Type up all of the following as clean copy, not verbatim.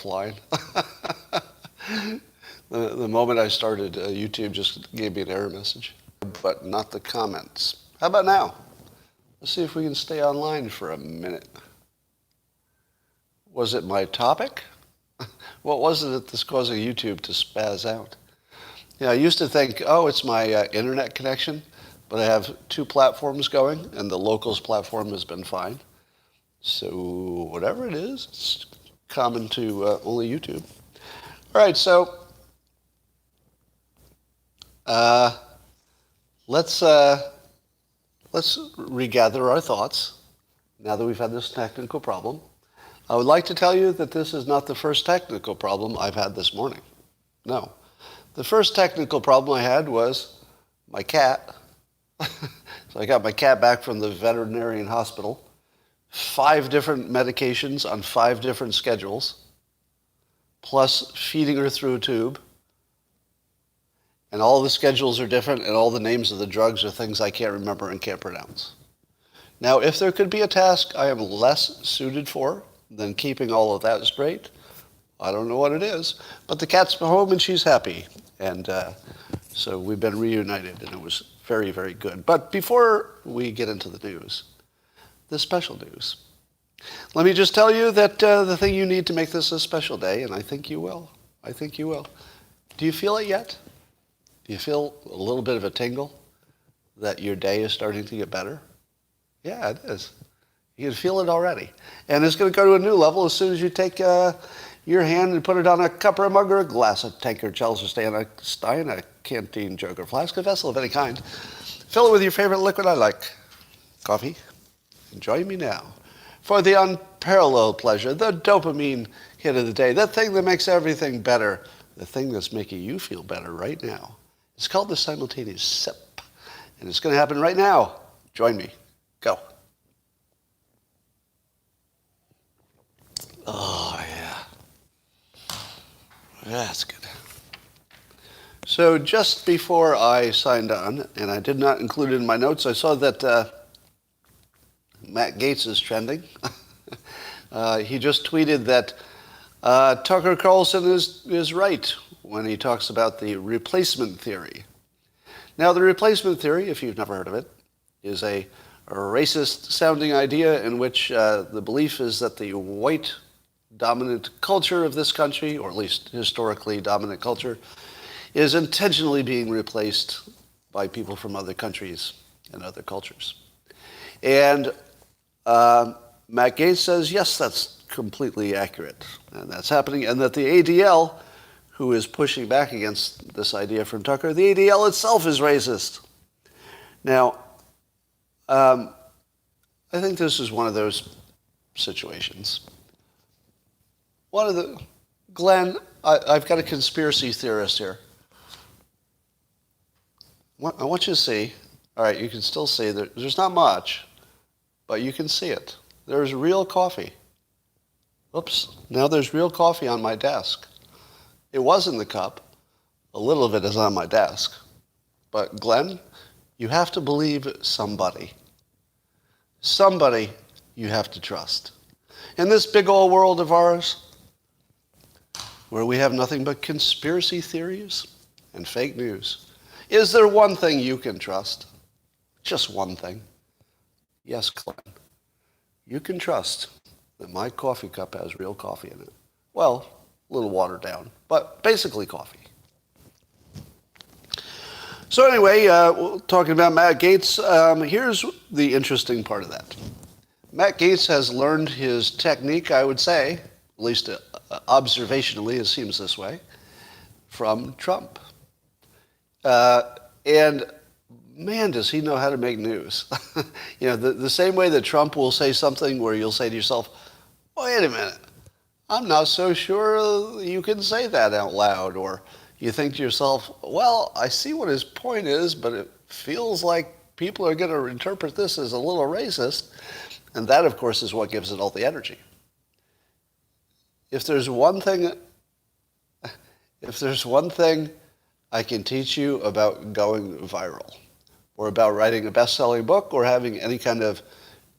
offline. The moment I started, YouTube just gave me an error message, but not the comments. How about now? Let's see if we can stay online for a minute. Was it my topic? What was it that's causing YouTube to spaz out? Yeah, I used to think, oh, it's my internet connection, but I have two platforms going, and the locals platform has been fine. So whatever it is, it's common to only YouTube. All right, so let's regather our thoughts now that we've had this technical problem. I would like to tell you that this is not the first technical problem I've had this morning. No. The first technical problem I had was my cat. So I got my cat back from the veterinarian hospital. 5 different medications on 5 different schedules, plus feeding her through a tube. And all the schedules are different, and all the names of the drugs are things I can't remember and can't pronounce. Now, if there could be a task I am less suited for than keeping all of that straight, I don't know what it is. But the cat's home and she's happy. And so we've been reunited, and it was very, very good. But before we get into the news, the special news, let me just tell you that the thing you need to make this a special day, and I think you will. I think you will. Do you feel it yet? Do you feel a little bit of a tingle that your day is starting to get better? Yeah, it is. You can feel it already. And it's going to go to a new level as soon as you take your hand and put it on a cup or a mug or a glass, a tankard, chalice, or stein, a canteen, jug, or flask, a vessel of any kind. Fill it with your favorite liquid I like. Coffee. Join me now for the unparalleled pleasure, the dopamine hit of the day, that thing that makes everything better, the thing that's making you feel better right now. It's called the simultaneous sip, and it's going to happen right now. Join me. Go. Oh, yeah. That's good. So just before I signed on, and I did not include it in my notes, I saw that Matt Gaetz is trending. He just tweeted that Tucker Carlson is right when he talks about the replacement theory. Now, the replacement theory, if you've never heard of it, is a racist-sounding idea in which the belief is that the white dominant culture of this country, or at least historically dominant culture, is intentionally being replaced by people from other countries and other cultures. And Matt Gaetz says, yes, that's completely accurate, and that's happening, and that the ADL, who is pushing back against this idea from Tucker, the ADL itself is racist. Now, I think this is one of those situations. Glenn, I've got a conspiracy theorist here. I want you to see, all right, you can still see, there's not much, but you can see it. There's real coffee. Oops, now there's real coffee on my desk. It was in the cup. A little of it is on my desk. But Glenn, you have to believe somebody. Somebody you have to trust. In this big old world of ours, where we have nothing but conspiracy theories and fake news, is there one thing you can trust? Just one thing. Yes, Glenn. You can trust that my coffee cup has real coffee in it. Well, a little watered down, but basically coffee. So anyway, talking about Matt Gaetz, here's the interesting part of that. Matt Gaetz has learned his technique, I would say, at least observationally it seems this way, from Trump. And man, does he know how to make news. You know, the same way that Trump will say something where you'll say to yourself, wait a minute, I'm not so sure you can say that out loud. Or you think to yourself, well, I see what his point is, but it feels like people are going to interpret this as a little racist. And that, of course, is what gives it all the energy. If there's one thing I can teach you about going viral, or about writing a best-selling book, or having any kind of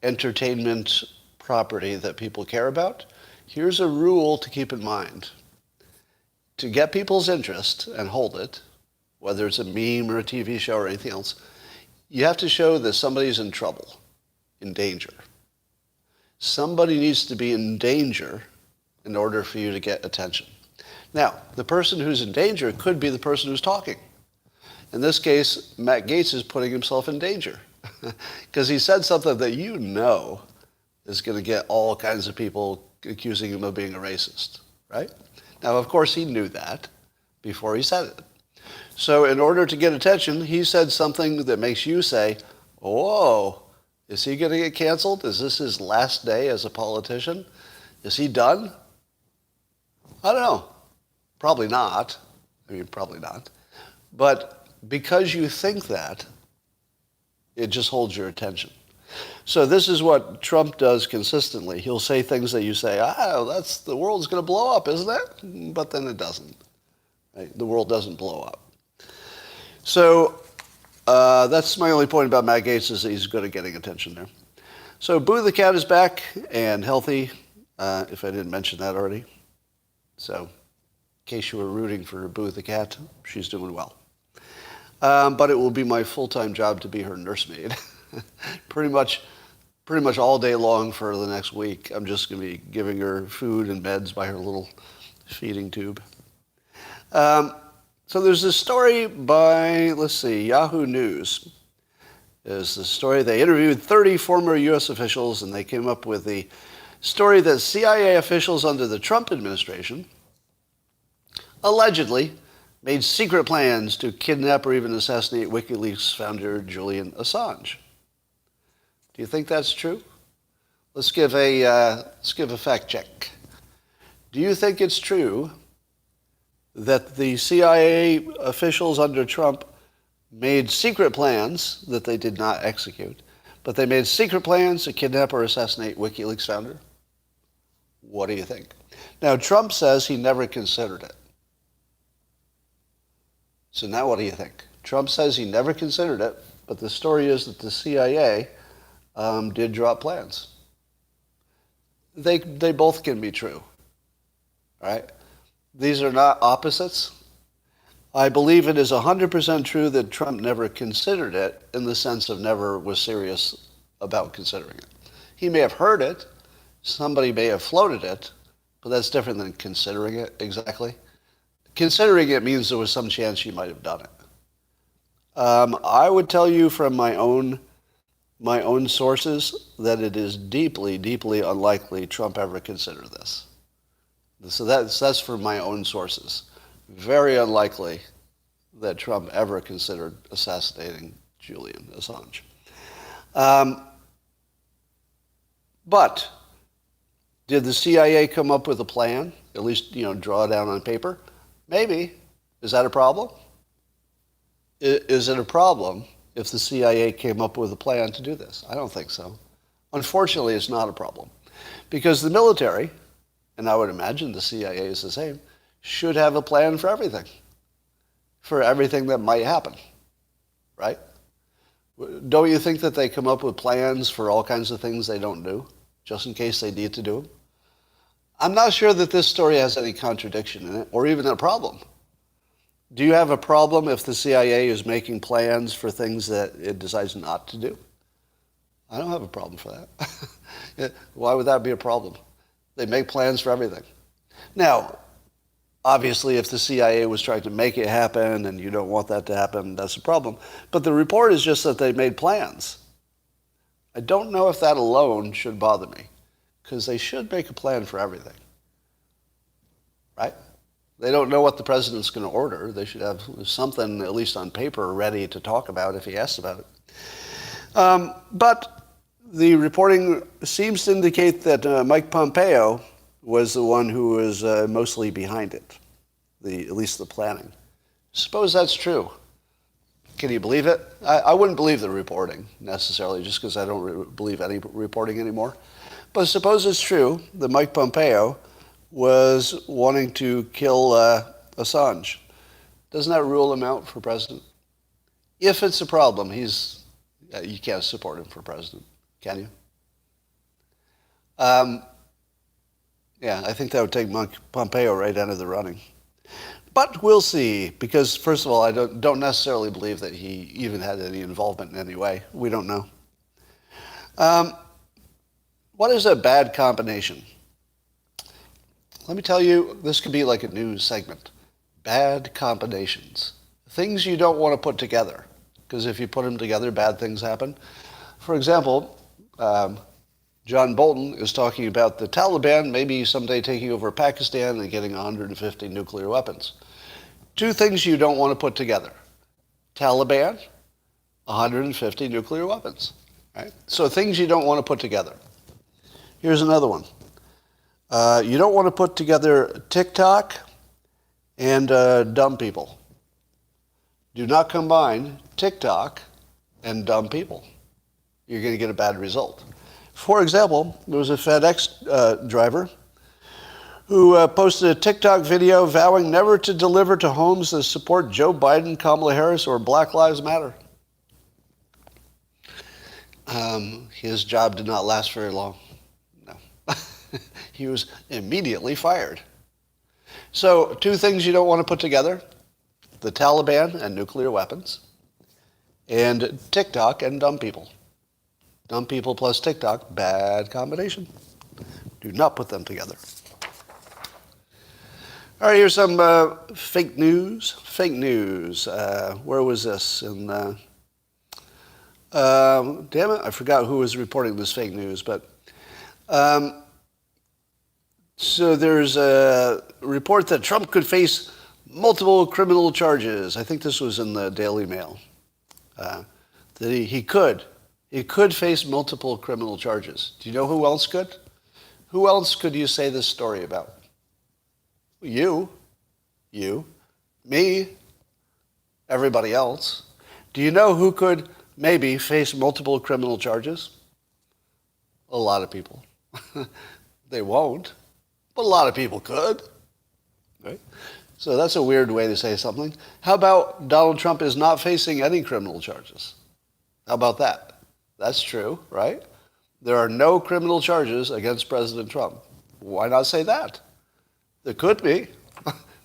entertainment property that people care about, Here's a rule to keep in mind. To get people's interest and hold it, whether it's a meme or a TV show or anything else, you have to show that somebody's in trouble, in danger. Somebody needs to be in danger in order for you to get attention. Now, the person who's in danger could be the person who's talking. In this case, Matt Gaetz is putting himself in danger because he said something that you know is going to get all kinds of people accusing him of being a racist, right? Now, of course, he knew that before he said it. So in order to get attention, he said something that makes you say, whoa, is he going to get canceled? Is this his last day as a politician? Is he done? I don't know. Probably not. Probably not. But because you think that, it just holds your attention. So this is what Trump does consistently. He'll say things that you say, the world's going to blow up, isn't it? But then it doesn't. Right? The world doesn't blow up. So that's my only point about Matt Gaetz, is that he's good at getting attention there. So Boo the cat is back and healthy, if I didn't mention that already. So in case you were rooting for Boo the cat, she's doing well. But it will be my full-time job to be her nursemaid. pretty much all day long for the next week. I'm just going to be giving her food and meds by her little feeding tube. So there's this story by, Yahoo News. Is the story, they interviewed 30 former U.S. officials, and they came up with the story that CIA officials under the Trump administration allegedly made secret plans to kidnap or even assassinate WikiLeaks founder Julian Assange. Do you think that's true? Let's give a fact check. Do you think it's true that the CIA officials under Trump made secret plans that they did not execute, but they made secret plans to kidnap or assassinate WikiLeaks founder? What do you think? Now, Trump says he never considered it. So now what do you think? Trump says he never considered it, but the story is that the CIA did drop plans. They both can be true, right? These are not opposites. I believe it is 100% true that Trump never considered it, in the sense of never was serious about considering it. He may have heard it, somebody may have floated it, but that's different than considering it exactly. Considering it means there was some chance he might have done it. I would tell you from my own sources that it is deeply, deeply unlikely Trump ever considered this. So that's from my own sources. Very unlikely that Trump ever considered assassinating Julian Assange. But did the CIA come up with a plan? At least, draw it down on paper? Maybe. Is that a problem? Is it a problem if the CIA came up with a plan to do this? I don't think so. Unfortunately, it's not a problem. Because the military, and I would imagine the CIA is the same, should have a plan for everything that might happen, right? Don't you think that they come up with plans for all kinds of things they don't do, just in case they need to do them? I'm not sure that this story has any contradiction in it, or even a problem. Do you have a problem if the CIA is making plans for things that it decides not to do? I don't have a problem for that. Why would that be a problem? They make plans for everything. Now, obviously, if the CIA was trying to make it happen and you don't want that to happen, that's a problem. But the report is just that they made plans. I don't know if that alone should bother me, because they should make a plan for everything, right? They don't know what the president's going to order. They should have something, at least on paper, ready to talk about if he asks about it. But the reporting seems to indicate that Mike Pompeo was the one who was mostly behind it, at least the planning. Suppose that's true. Can you believe it? I wouldn't believe the reporting necessarily, just because I don't believe any reporting anymore. But suppose it's true that Mike Pompeo was wanting to kill Assange. Doesn't that rule him out for president? If it's a problem, you can't support him for president, can you? Yeah, I think that would take Pompeo right out of the running. But we'll see, because first of all, I don't necessarily believe that he even had any involvement in any way. We don't know. What is a bad combination? Let me tell you, this could be like a news segment. Bad combinations. Things you don't want to put together, because if you put them together, bad things happen. For example, John Bolton is talking about the Taliban maybe someday taking over Pakistan and getting 150 nuclear weapons. Two things you don't want to put together. Taliban, 150 nuclear weapons. Right? So things you don't want to put together. Here's another one. You don't want to put together TikTok and dumb people. Do not combine TikTok and dumb people. You're going to get a bad result. For example, there was a FedEx driver who posted a TikTok video vowing never to deliver to homes that support Joe Biden, Kamala Harris, or Black Lives Matter. His job did not last very long. No. He was immediately fired. So, two things you don't want to put together: the Taliban and nuclear weapons, and TikTok and dumb people. Dumb people plus TikTok, bad combination. Do not put them together. All right, here's some fake news. Fake news. Where was this? Damn it, I forgot who was reporting this fake news. But so there's a report that Trump could face multiple criminal charges. I think this was in the Daily Mail. That he could face multiple criminal charges. Do you know who else could? Who else could you say this story about? You, me, everybody else. Do you know who could maybe face multiple criminal charges? A lot of people. They won't, but a lot of people could. Right? So that's a weird way to say something. How about Donald Trump is not facing any criminal charges? How about that? That's true, right? There are no criminal charges against President Trump. Why not say that? There could be.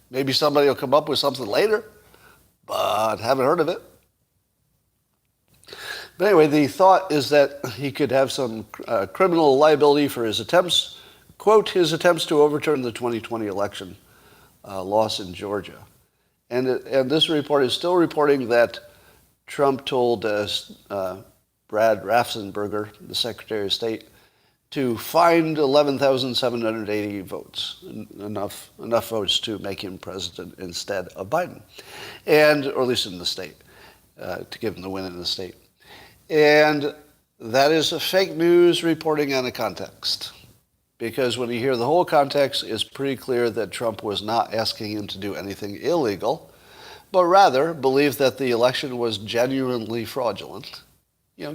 Maybe somebody will come up with something later, but haven't heard of it. But anyway, the thought is that he could have some criminal liability for his attempts, quote, his attempts to overturn the 2020 election loss in Georgia. And this report is still reporting that Trump told Brad Raffensperger, the Secretary of State, to find 11,780 votes, enough votes to make him president instead of Biden, or at least in the state, to give him the win in the state. And that is a fake news reporting out of context, because when you hear the whole context, it's pretty clear that Trump was not asking him to do anything illegal, but rather believed that the election was genuinely fraudulent.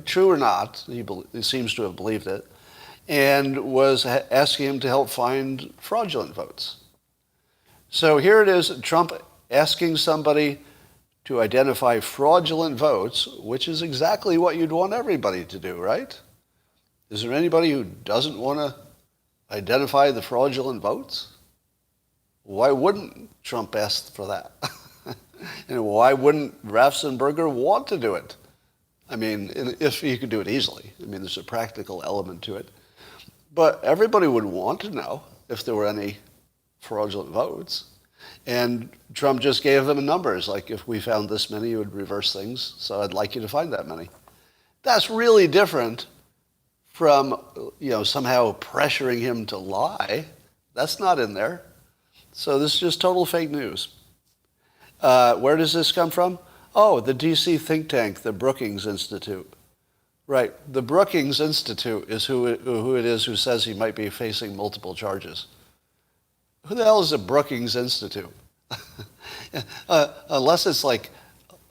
True or not, he seems to have believed it, and was asking him to help find fraudulent votes. So here it is, Trump asking somebody to identify fraudulent votes, which is exactly what you'd want everybody to do, right? Is there anybody who doesn't want to identify the fraudulent votes? Why wouldn't Trump ask for that? And why wouldn't Raffensperger want to do it? I mean, if he could do it easily. I mean, there's a practical element to it. But everybody would want to know if there were any fraudulent votes. And Trump just gave them numbers, like if we found this many, you would reverse things, so I'd like you to find that many. That's really different from, somehow pressuring him to lie. That's not in there. So this is just total fake news. Where does this come from? Oh, the D.C. think tank, the Brookings Institute. Right, the Brookings Institute is who it is who says he might be facing multiple charges. Who the hell is the Brookings Institute? Unless it's like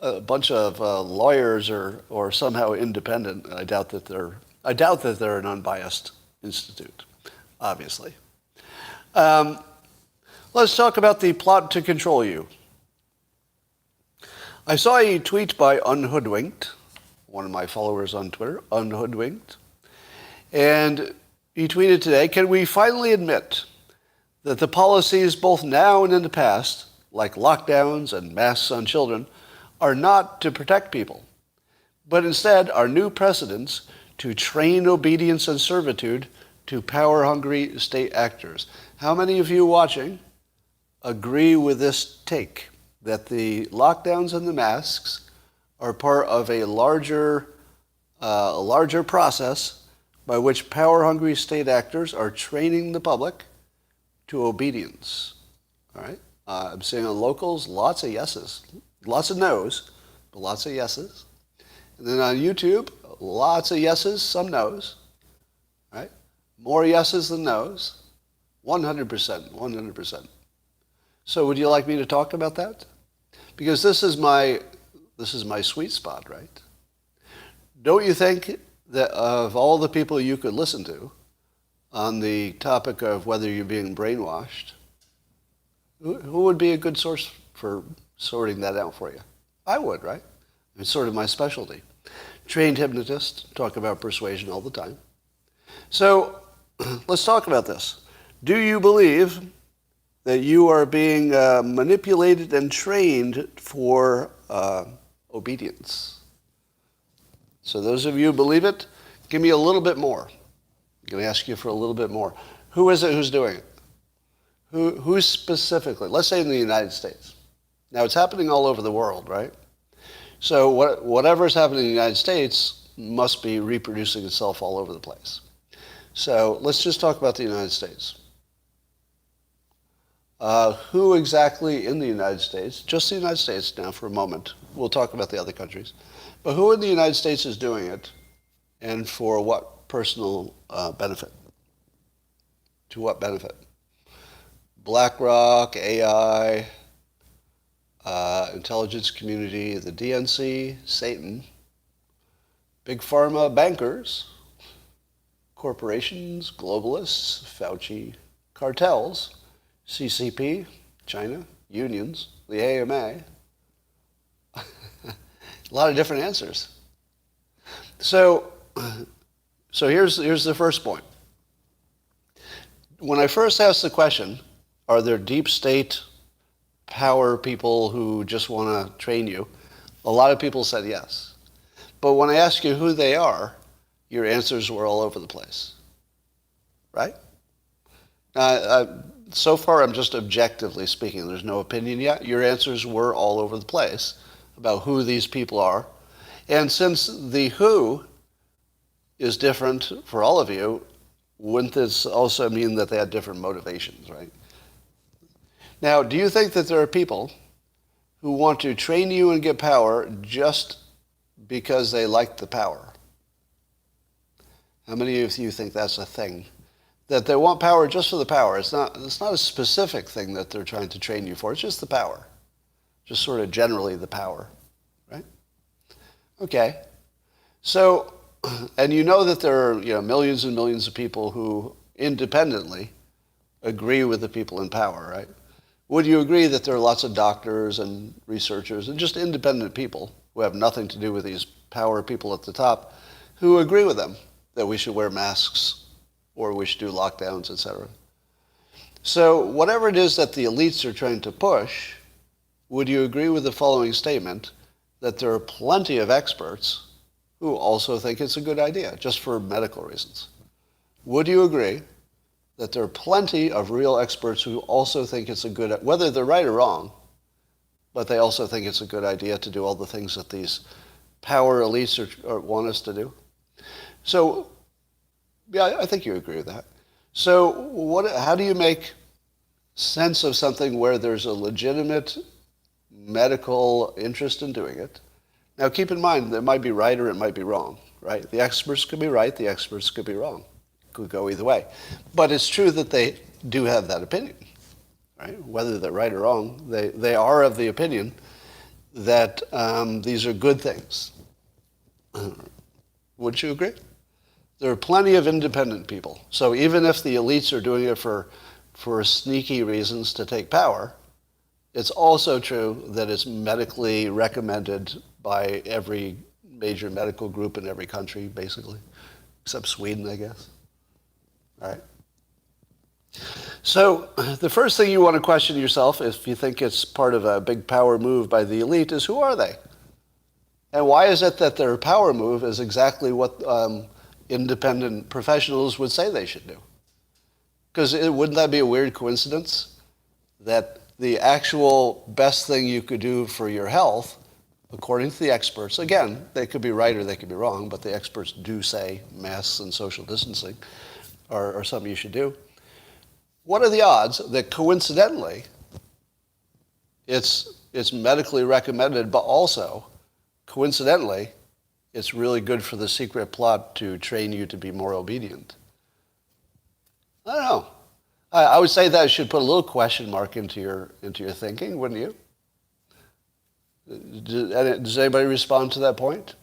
a bunch of lawyers or somehow independent, I doubt that they're an unbiased institute, obviously. Let's talk about the plot to control you. I saw a tweet by Unhoodwinked, one of my followers on Twitter, Unhoodwinked, and he tweeted today, "Can we finally admit that the policies both now and in the past, like lockdowns and masks on children, are not to protect people, but instead are new precedents to train obedience and servitude to power-hungry state actors. How many of you watching agree with this take, that the lockdowns and the masks are part of a larger process by which power-hungry state actors are training the public to obedience? All right? I'm seeing on locals, lots of yeses. Lots of no's, but lots of yeses. And then on YouTube, lots of yeses, some no's. Right? More yeses than no's. 100%, 100%. So would you like me to talk about that? Because this is my sweet spot, right? Don't you think that of all the people you could listen to on the topic of whether you're being brainwashed, who would be a good source for sorting that out for you? I would, right? It's sort of my specialty. Trained hypnotist, talk about persuasion all the time. So let's talk about this. Do you believe that you are being manipulated and trained for obedience? So those of you who believe it, give me a little bit more. I'm going to ask you for a little bit more. Who is it who's doing it? Who specifically? Let's say in the United States. Now, it's happening all over the world, right? So whatever's happening in the United States must be reproducing itself all over the place. So let's just talk about the United States. Who exactly in the United States, just the United States now for a moment, we'll talk about the other countries, but who in the United States is doing it and for what personal benefit? To what benefit? BlackRock, AI, intelligence community, the DNC, Satan, big pharma, bankers, corporations, globalists, Fauci, cartels, CCP, China, unions, the AMA. A lot of different answers. So here's the first point. When I first asked the question, are there deep state power people who just want to train you? A lot of people said yes. But when I asked you who they are, your answers were all over the place. Right? So far, I'm just objectively speaking. There's no opinion yet. Your answers were all over the place about who these people are. And since the who is different for all of you, wouldn't this also mean that they had different motivations, right? Now, do you think that there are people who want to train you and get power just because they like the power? How many of you think that's a thing? That they want power just for the power. It's not a specific thing that they're trying to train you for. It's just the power. Just sort of generally the power, right? Okay. So, and you know that there are millions and millions of people who independently agree with the people in power, right? Would you agree that there are lots of doctors and researchers and just independent people who have nothing to do with these power people at the top who agree with them that we should wear masks or we should do lockdowns, etc.? So whatever it is that the elites are trying to push, would you agree with the following statement, that there are plenty of experts who also think it's a good idea, just for medical reasons? Would you agree that there are plenty of real experts who also think it's a good, whether they're right or wrong, but they also think it's a good idea to do all the things that these power elites want us to do? So, yeah, I think you agree with that. So how do you make sense of something where there's a legitimate medical interest in doing it? Now, keep in mind, it might be right or it might be wrong, right? The experts could be right, the experts could be wrong. Could go either way. But it's true that they do have that opinion, right? Whether they're right or wrong, they are of the opinion that these are good things. Would you agree? There are plenty of independent people. So even if the elites are doing it for sneaky reasons to take power, it's also true that it's medically recommended by every major medical group in every country, basically, except Sweden, I guess. All right. So the first thing you want to question yourself, if you think it's part of a big power move by the elite, is who are they? And why is it that their power move is exactly what independent professionals would say they should do? Because wouldn't that be a weird coincidence that the actual best thing you could do for your health, according to the experts, again, they could be right or they could be wrong, but the experts do say masks and social distancing are something you should do. What are the odds that coincidentally it's medically recommended, but also coincidentally it's really good for the secret plot to train you to be more obedient? I don't know. I would say that should put a little question mark into your thinking, wouldn't you? Does anybody respond to that point?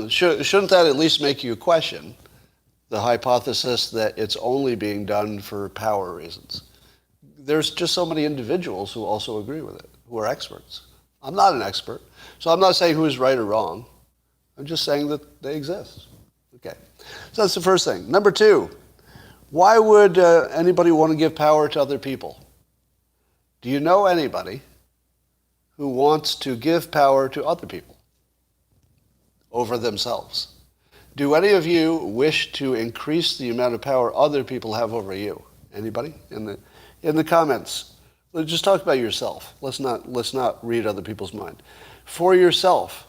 Shouldn't that at least make you question the hypothesis that it's only being done for power reasons? There's just so many individuals who also agree with it, who are experts. I'm not an expert, so I'm not saying who is right or wrong. I'm just saying that they exist. Okay, so that's the first thing. Number two, why would anybody want to give power to other people? Do you know anybody who wants to give power to other people over themselves? Do any of you wish to increase the amount of power other people have over you? Anybody? In the comments. Let's just talk about yourself. Let's not read other people's mind. For yourself,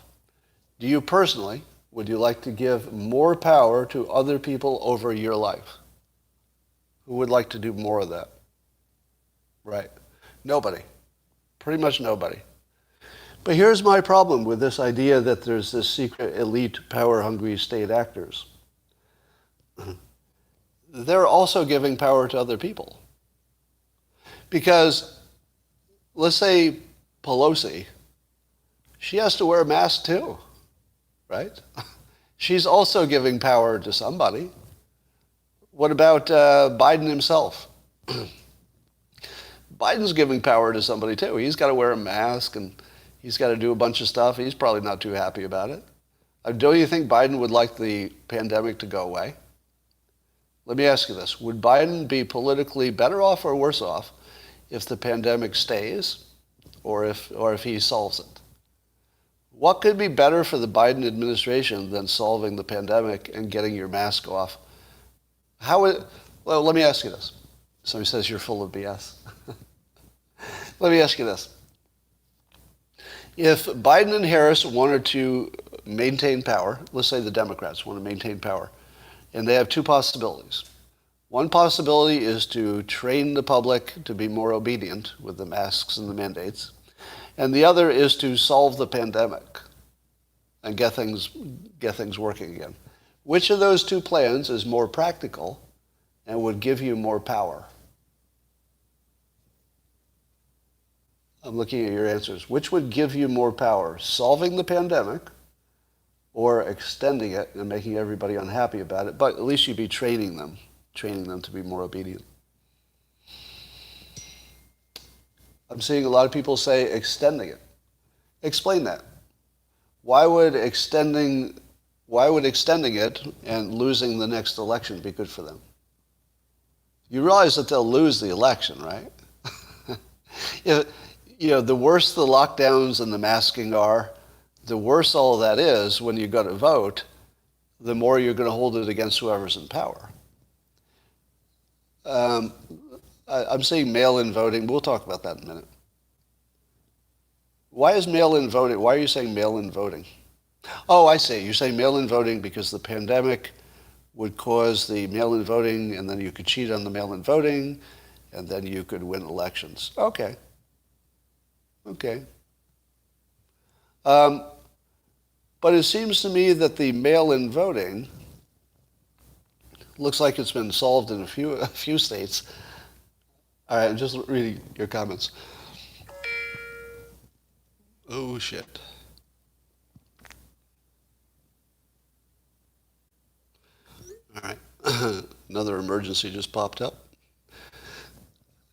do you personally, would you like to give more power to other people over your life? Who would like to do more of that? Right. Nobody. Pretty much nobody. But here's my problem with this idea that there's this secret elite power-hungry state actors. They're also giving power to other people. Because, let's say Pelosi, she has to wear a mask too, right? She's also giving power to somebody. What about Biden himself? Biden's giving power to somebody too. He's got to wear a mask and he's got to do a bunch of stuff. He's probably not too happy about it. Don't you think Biden would like the pandemic to go away? Let me ask you this. Would Biden be politically better off or worse off if the pandemic stays or if he solves it? What could be better for the Biden administration than solving the pandemic and getting your mask off? Well, let me ask you this. Somebody says you're full of BS. Let me ask you this. If Biden and Harris wanted to maintain power, let's say the Democrats want to maintain power, and they have two possibilities. One possibility is to train the public to be more obedient with the masks and the mandates, and the other is to solve the pandemic and get things working again. Which of those two plans is more practical and would give you more power? I'm looking at your answers. Which would give you more power, solving the pandemic or extending it and making everybody unhappy about it? But at least you'd be training them to be more obedient. I'm seeing a lot of people say extending it. Explain that. Why would extending it and losing the next election be good for them? You realize that they'll lose the election, right? The worse the lockdowns and the masking are, the worse all of that is when you go to vote, the more you're going to hold it against whoever's in power. I'm saying mail-in voting. We'll talk about that in a minute. Why is mail-in voting? Why are you saying mail-in voting? Oh, I see. You're saying mail-in voting because the pandemic would cause the mail-in voting, and then you could cheat on the mail-in voting, and then you could win elections. Okay. But it seems to me that the mail-in voting looks like it's been solved in a few states. All right, I'm just reading your comments. Oh, shit. All right. Another emergency just popped up.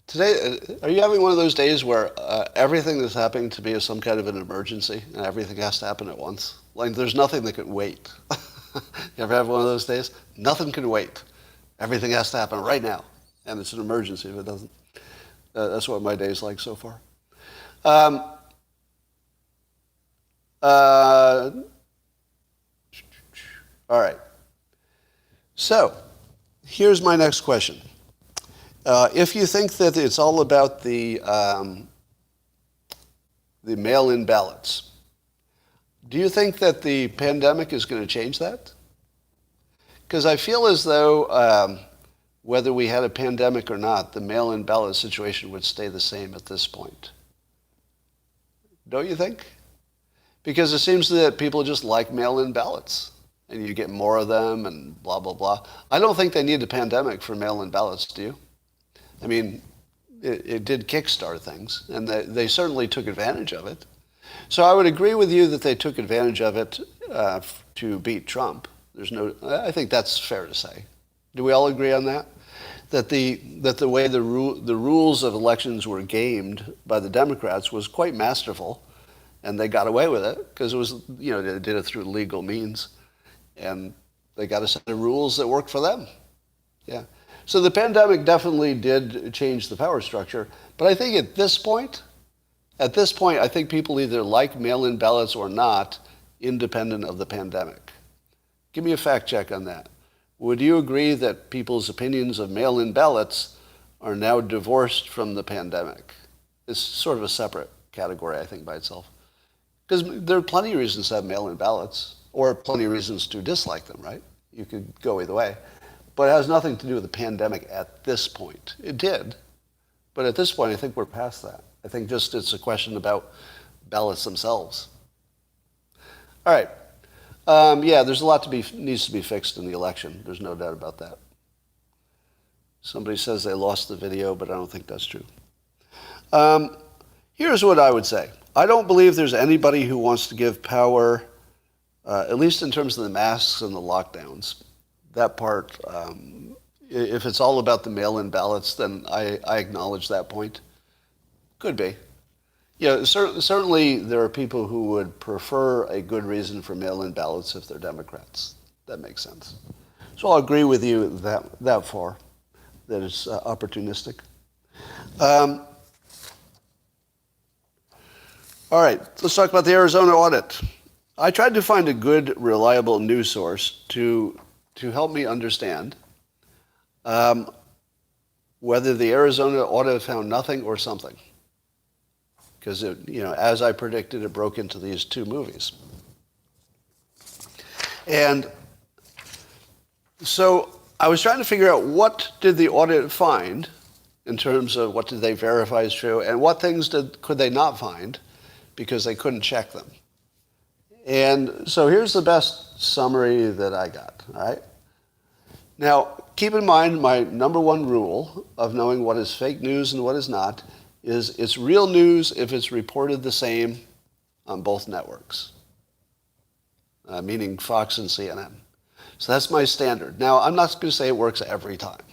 Today, are you having one of those days where everything that's happening to me is some kind of an emergency and everything has to happen at once? Like there's nothing that can wait. You ever have one of those days? Nothing can wait. Everything has to happen right now. And it's an emergency if it doesn't. That's what my day's like so far. Um, all right. So, here's my next question. If you think that it's all about the mail-in ballots, do you think that the pandemic is going to change that? Because I feel as though whether we had a pandemic or not, the mail-in ballot situation would stay the same at this point. Don't you think? Because it seems that people just like mail-in ballots, and you get more of them and blah, blah, blah. I don't think they need a pandemic for mail-in ballots, do you? I mean, it did kickstart things, and they certainly took advantage of it. So I would agree with you that they took advantage of it to beat Trump. I think that's fair to say. Do we all agree on that? That the way the rules of elections were gamed by the Democrats was quite masterful, and they got away with it because it was, they did it through legal means, and they got a set of rules that worked for them. Yeah. So the pandemic definitely did change the power structure, but I think at this point, I think people either like mail-in ballots or not, independent of the pandemic. Give me a fact check on that. Would you agree that people's opinions of mail-in ballots are now divorced from the pandemic? It's sort of a separate category, I think, by itself. Because there are plenty of reasons to have mail-in ballots, or plenty of reasons to dislike them, right? You could go either way. But it has nothing to do with the pandemic at this point. It did. But at this point, I think we're past that. I think just it's a question about ballots themselves. All right. There's a lot needs to be fixed in the election. There's no doubt about that. Somebody says they lost the video, but I don't think that's true. Here's what I would say. I don't believe there's anybody who wants to give power, at least in terms of the masks and the lockdowns. That part, if it's all about the mail-in ballots, then I acknowledge that point. Could be. Certainly there are people who would prefer a good reason for mail-in ballots if they're Democrats. That makes sense. So I'll agree with you that far, that it's opportunistic. All right, let's talk about the Arizona audit. I tried to find a good, reliable news source to help me understand whether the Arizona audit found nothing or something. Because, as I predicted, it broke into these two movies. And so I was trying to figure out what did the audit find in terms of what did they verify as true, and what things could they not find because they couldn't check them. And so here's the best summary that I got, all right? Now, keep in mind my number one rule of knowing what is fake news and what is not is it's real news if it's reported the same on both networks, meaning Fox and CNN. So that's my standard. Now, I'm not going to say it works every time,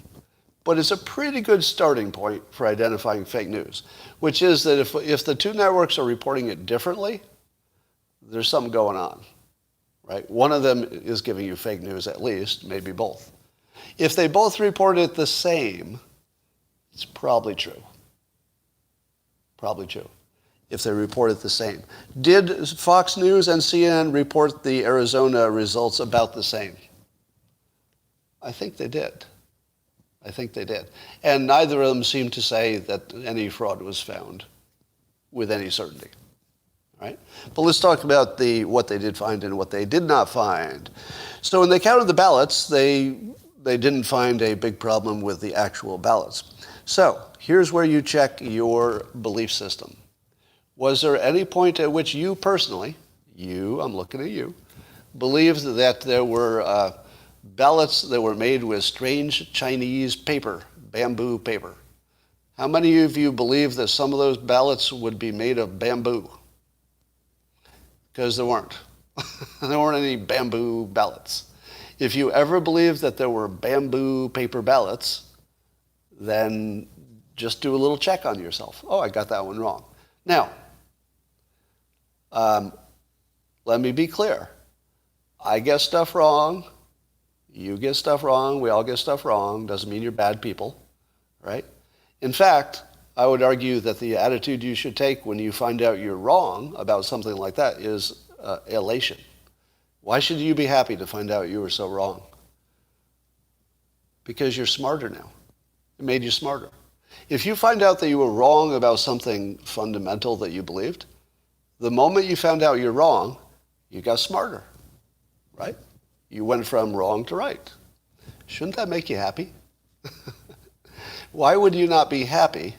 but it's a pretty good starting point for identifying fake news, which is that if the two networks are reporting it differently, there's something going on, right? One of them is giving you fake news at least, maybe both. If they both report it the same, it's probably true. Probably true, if they report it the same. Did Fox News and CNN report the Arizona results about the same? I think they did. And neither of them seemed to say that any fraud was found with any certainty. Right? But let's talk about what they did find and what they did not find. So when they counted the ballots, they didn't find a big problem with the actual ballots. So here's where you check your belief system. Was there any point at which you personally, I'm looking at you, believed that there were ballots that were made with strange Chinese paper, bamboo paper? How many of you believe that some of those ballots would be made of bamboo? Because there weren't. There weren't any bamboo ballots. If you ever believed that there were bamboo paper ballots, then just do a little check on yourself. Oh, I got that one wrong. Now, let me be clear. I get stuff wrong. You get stuff wrong. We all get stuff wrong. Doesn't mean you're bad people. right? In fact, I would argue that the attitude you should take when you find out you're wrong about something like that is elation. Why should you be happy to find out you were so wrong? Because you're smarter now. It made you smarter. If you find out that you were wrong about something fundamental that you believed, the moment you found out you're wrong, you got smarter, right? You went from wrong to right. Shouldn't that make you happy? Why would you not be happy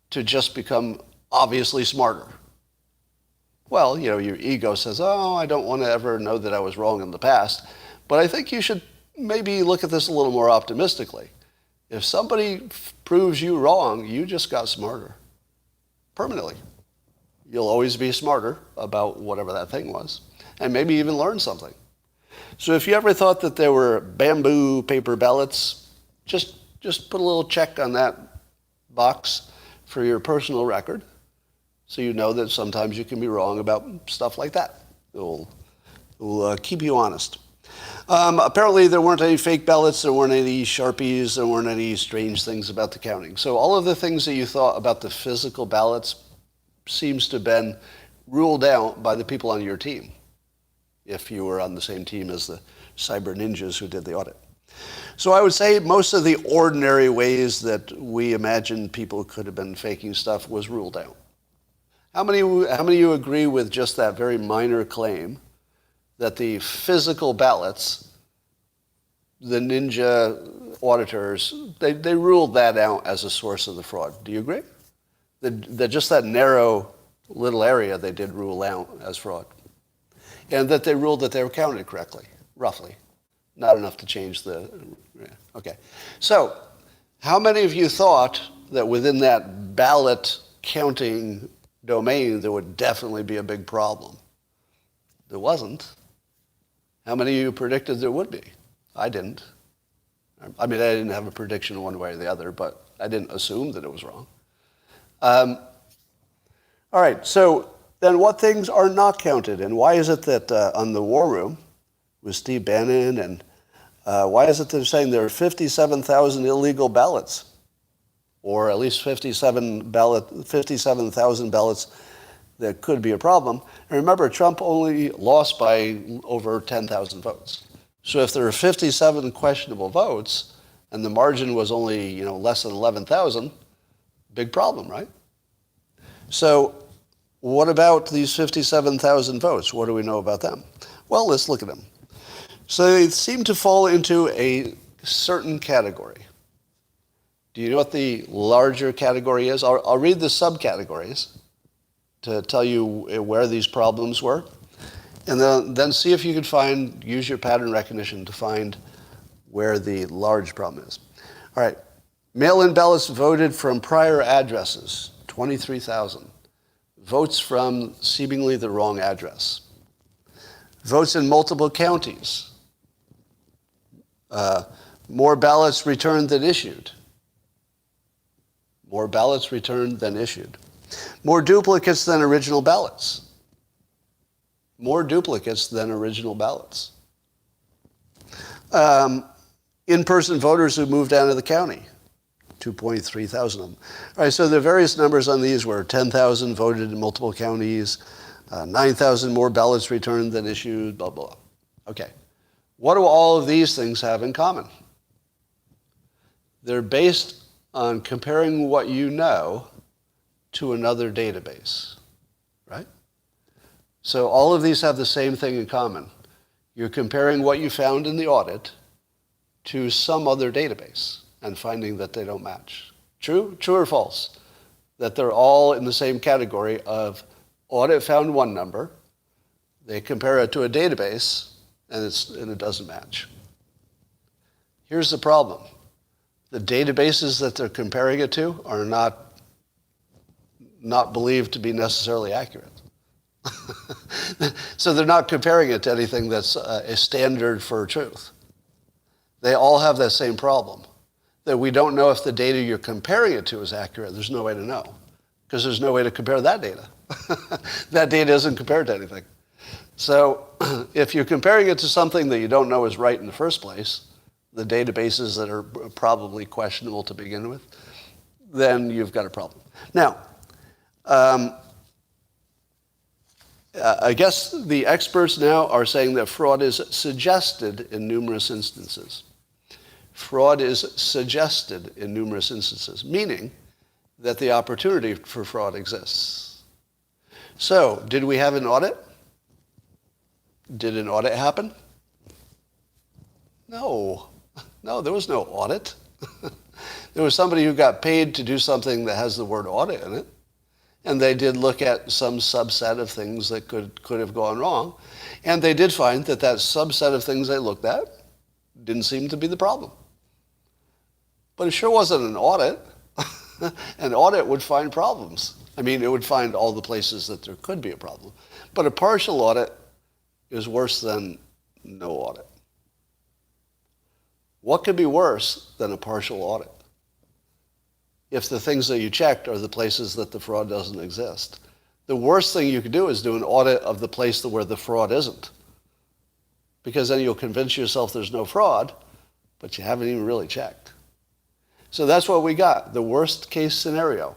to just become obviously smarter? Well, your ego says, oh, I don't want to ever know that I was wrong in the past. But I think you should maybe look at this a little more optimistically. If somebody proves you wrong, you just got smarter. Permanently. You'll always be smarter about whatever that thing was. And maybe even learn something. So if you ever thought that there were bamboo paper ballots, just put a little check on that box for your personal record, so you know that sometimes you can be wrong about stuff like that. It will keep you honest. Apparently there weren't any fake ballots, there weren't any Sharpies, there weren't any strange things about the counting. So all of the things that you thought about the physical ballots seems to have been ruled out by the people on your team, if you were on the same team as the cyber ninjas who did the audit. So I would say most of the ordinary ways that we imagine people could have been faking stuff was ruled out. How many of you agree with just that very minor claim that the physical ballots, the ninja auditors, they ruled that out as a source of the fraud? Do you agree? That just that narrow little area they did rule out as fraud. And that they ruled that they were counted correctly, roughly. Not enough to change the... Okay. So, how many of you thought that within that ballot counting domain there would definitely be a big problem? There wasn't. How many of you predicted there would be? I didn't. I mean, I didn't have a prediction one way or the other, but I didn't assume that it was wrong. All right, so then what things are not counted? And why is it that on the War Room with Steve Bannon, and why is it they're saying there are 57,000 illegal ballots? Or at least 57,000 ballots that could be a problem. And remember, Trump only lost by over 10,000 votes. So if there are 57 questionable votes, and the margin was only less than 11,000, big problem, right? So what about these 57,000 votes? What do we know about them? Well, let's look at them. So they seem to fall into a certain category. Do you know what the larger category is? I'll read the subcategories to tell you where these problems were. And then see if you can use your pattern recognition to find where the large problem is. All right. Mail-in ballots voted from prior addresses, 23,000. Votes from seemingly the wrong address. Votes in multiple counties. More ballots returned than issued. More ballots returned than issued. More duplicates than original ballots. More duplicates than original ballots. In-person voters who moved out of the county. 2.3 thousand of them. All right, so the various numbers on these were 10,000 voted in multiple counties, 9,000 more ballots returned than issued, blah, blah. Okay. What do all of these things have in common? They're based on comparing what you know to another database, right? So all of these have the same thing in common. You're comparing what you found in the audit to some other database and finding that they don't match. True or false? That they're all in the same category of audit found one number, they compare it to a database, and it doesn't match. Here's the problem. The databases that they're comparing it to are not believed to be necessarily accurate. So they're not comparing it to anything that's a standard for truth. They all have that same problem, that we don't know if the data you're comparing it to is accurate. There's no way to know, because there's no way to compare that data. That data isn't compared to anything. So if you're comparing it to something that you don't know is right in the first place, the databases that are probably questionable to begin with, then you've got a problem. Now, I guess the experts now are saying that fraud is suggested in numerous instances. Fraud is suggested in numerous instances, meaning that the opportunity for fraud exists. So, did we have an audit? Did an audit happen? No. No, there was no audit. There was somebody who got paid to do something that has the word audit in it. And they did look at some subset of things that could have gone wrong. And they did find that that subset of things they looked at didn't seem to be the problem. But it sure wasn't an audit. An audit would find problems. I mean, it would find all the places that there could be a problem. But a partial audit is worse than no audit. What could be worse than a partial audit? If the things that you checked are the places that the fraud doesn't exist. The worst thing you could do is do an audit of the place where the fraud isn't. Because then you'll convince yourself there's no fraud, but you haven't even really checked. So that's what we got, the worst case scenario.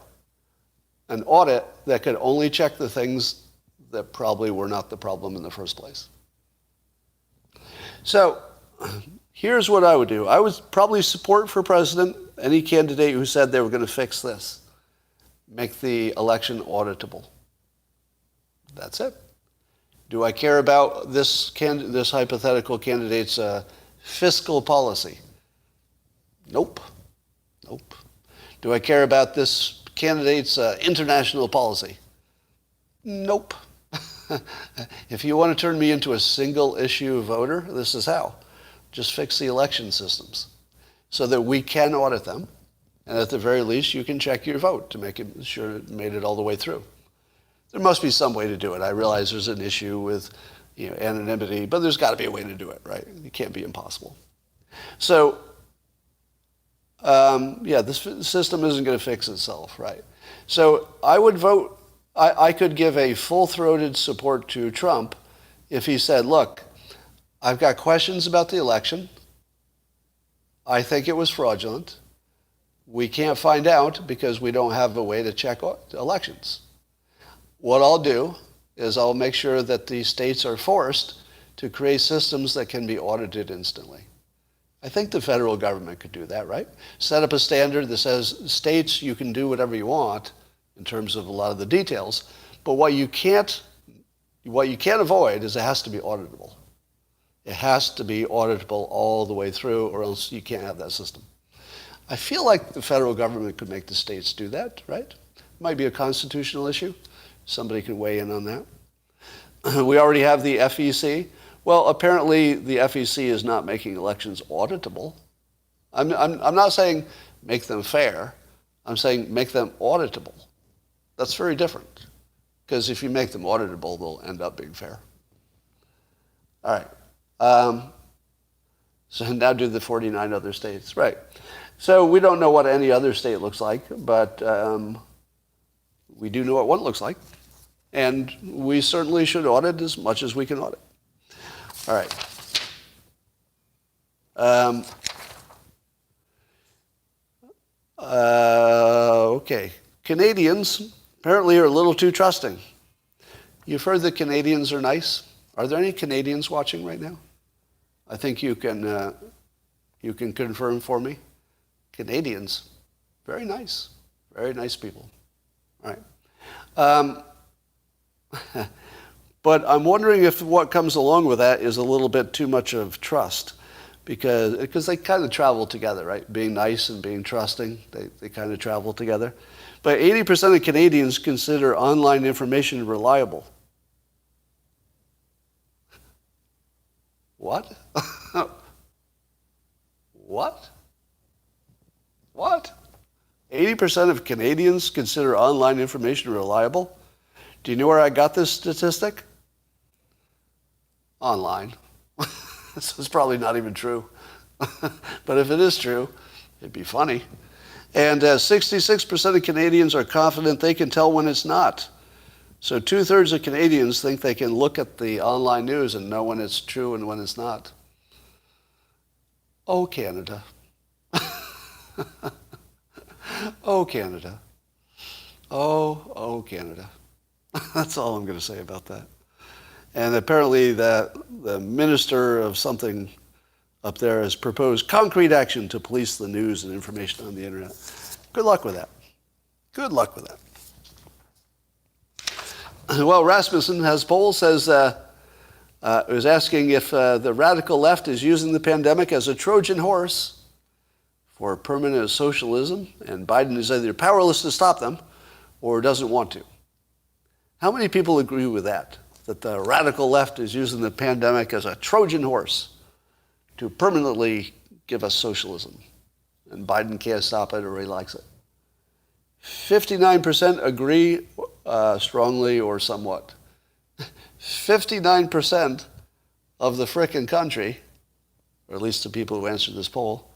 An audit that could only check the things that probably were not the problem in the first place. So here's what I would do. I would probably support for president any candidate who said they were going to fix this. Make the election auditable. That's it. Do I care about this hypothetical candidate's fiscal policy? Nope. Nope. Do I care about this candidate's international policy? Nope. If you want to turn me into a single issue voter, this is how. Just fix the election systems so that we can audit them. And at the very least, you can check your vote to make sure it made it all the way through. There must be some way to do it. I realize there's an issue with anonymity, but there's got to be a way to do it, right? It can't be impossible. So, this system isn't going to fix itself, right? So I would vote, I could give a full-throated support to Trump if he said, look, I've got questions about the election. I think it was fraudulent. We can't find out because we don't have a way to check elections. What I'll do is I'll make sure that the states are forced to create systems that can be audited instantly. I think the federal government could do that, right? Set up a standard that says, states, you can do whatever you want in terms of a lot of the details, but what you can't avoid is it has to be auditable. It has to be auditable all the way through, or else you can't have that system. I feel like the federal government could make the states do that, right? Might be a constitutional issue. Somebody could weigh in on that. We already have the FEC. Well, apparently the FEC is not making elections auditable. I'm not saying make them fair. I'm saying make them auditable. That's very different. Because if you make them auditable, they'll end up being fair. All right. So now do the 49 other states. Right. So we don't know what any other state looks like, but we do know what one looks like. And we certainly should audit as much as we can audit. All right. Okay. Canadians apparently are a little too trusting. You've heard that Canadians are nice. Are there any Canadians watching right now? I think you can confirm for me. Canadians, very nice people. All right. But I'm wondering if what comes along with that is a little bit too much of trust, because they kind of travel together, right? Being nice and being trusting, they kind of travel together. But 80% of Canadians consider online information reliable. What? What? What? 80% of Canadians consider online information reliable? Do you know where I got this statistic? Online. So it's probably not even true. But if it is true, it'd be funny. And 66% of Canadians are confident they can tell when it's not. So 2/3 of Canadians think they can look at the online news and know when it's true and when it's not. Oh, Canada. Oh, Canada. Oh, Canada. That's all I'm going to say about that. And apparently the minister of something up there has proposed concrete action to police the news and information on the internet. Good luck with that. Good luck with that. Well, Rasmussen has poll says was asking if the radical left is using the pandemic as a Trojan horse for permanent socialism, and Biden is either powerless to stop them or doesn't want to. How many people agree with that the radical left is using the pandemic as a Trojan horse to permanently give us socialism, and Biden can't stop it or he likes it? 59% agree strongly or somewhat. 59% of the frickin' country, or at least the people who answered this poll,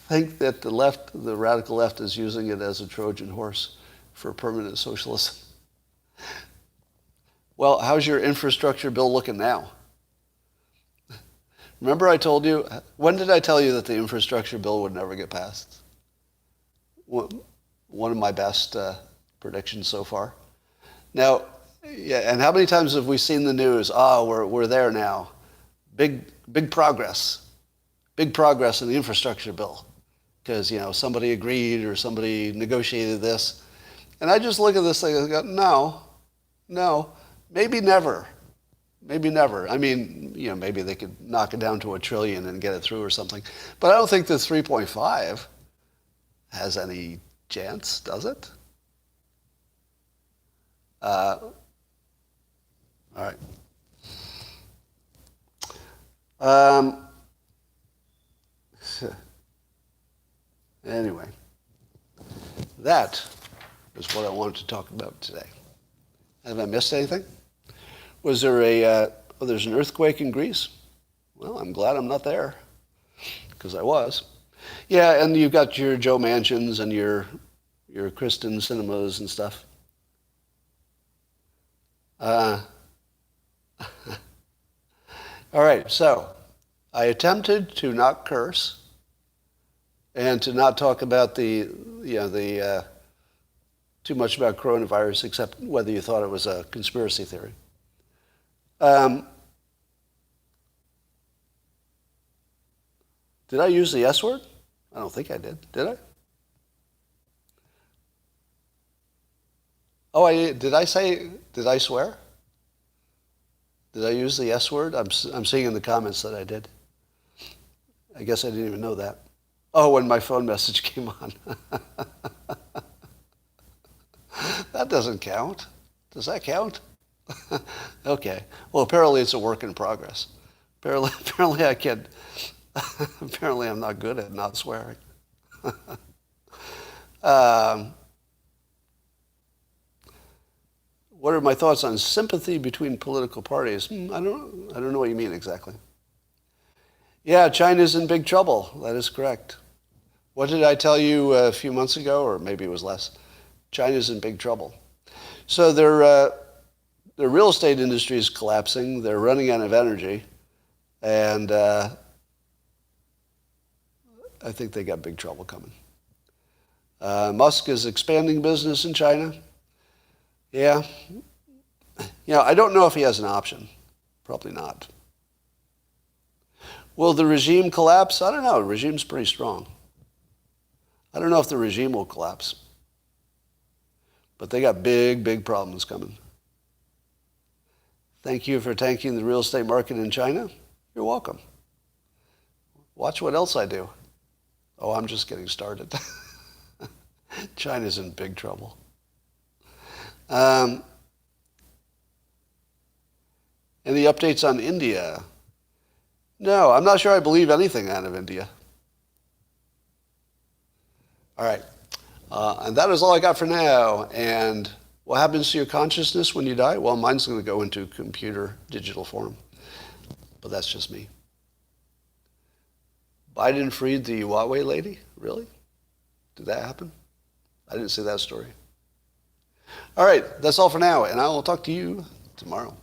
think that the radical left is using it as a Trojan horse for permanent socialism. Well, how's your infrastructure bill looking now? Remember I told you, when did I tell you that the infrastructure bill would never get passed? One of my best predictions so far. Now, yeah, and how many times have we seen the news? We're there now. Big progress. Big progress in the infrastructure bill. Because, somebody agreed or somebody negotiated this. And I just look at this thing and go, no, maybe never. Maybe never. I mean, maybe they could knock it down to $1 trillion and get it through or something. But I don't think the 3.5 has any chance, does it? All right. Anyway, that is what I wanted to talk about today. Have I missed anything? Was there there's an earthquake in Greece? Well, I'm glad I'm not there, because I was. Yeah, and you've got your Joe Mansions and your Kristen cinemas and stuff. All right, so I attempted to not curse and to not talk about the too much about coronavirus, except whether you thought it was a conspiracy theory. Did I use the S word? I don't think I did. Did I? Oh, did I swear? Did I use the S word? I'm seeing in the comments that I did. I guess I didn't even know that. Oh, when my phone message came on. That doesn't count. Does that count? Okay. Well, apparently it's a work in progress. Apparently I can't. Apparently I'm not good at not swearing. What are my thoughts on sympathy between political parties? I don't know what you mean exactly. Yeah, China's in big trouble. That is correct. What did I tell you a few months ago, or maybe it was less? China's in big trouble. So their real estate industry is collapsing. They're running out of energy, and I think they got big trouble coming. Musk is expanding business in China. Yeah. I don't know if he has an option. Probably not. Will the regime collapse? I don't know. The regime's pretty strong. I don't know if the regime will collapse. But they got big problems coming. Thank you for tanking the real estate market in China. You're welcome. Watch what else I do. Oh, I'm just getting started. China's in big trouble. Any updates on India? No, I'm not sure I believe anything out of India. All right. And that is all I got for now. And what happens to your consciousness when you die? Well, mine's going to go into computer digital form. But that's just me. Biden freed the Huawei lady? Really? Did that happen? I didn't see that story. All right, that's all for now, and I will talk to you tomorrow.